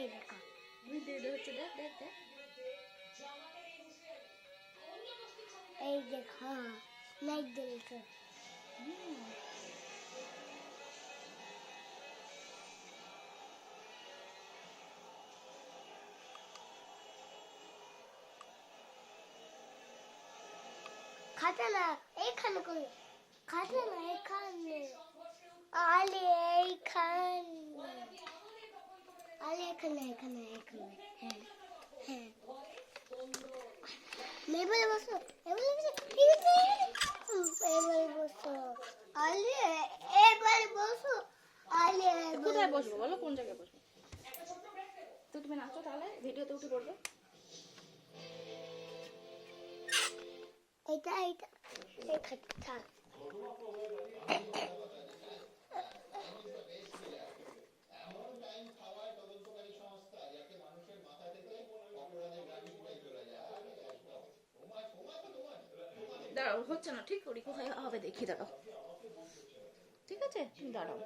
এই দেখো হচ্ছে, দেখ দেখ দেখ। এই দেখো লাইট দিয়েছে। খাতে না এইখানে করে, খাতে না এখানে, আলে এইখানে, আলে এখানে এখানে এখানে। হ্যাঁ হ্যাঁ, এবারে বসো, এবারে বসো, আলে এবারে বসো, আলে কোথায় বসবো বলো, কোন জায়গায় বসবো? তো তুমি নাচো তাহলে, ভিডিওতে উঠে পড়বে। এটা এটা থাক। দাঁড়াও, হচ্ছে না ঠিক, করি কোথায় হবে দেখি, দাঁড়াও। ঠিক আছে, তুমি দাঁড়াও।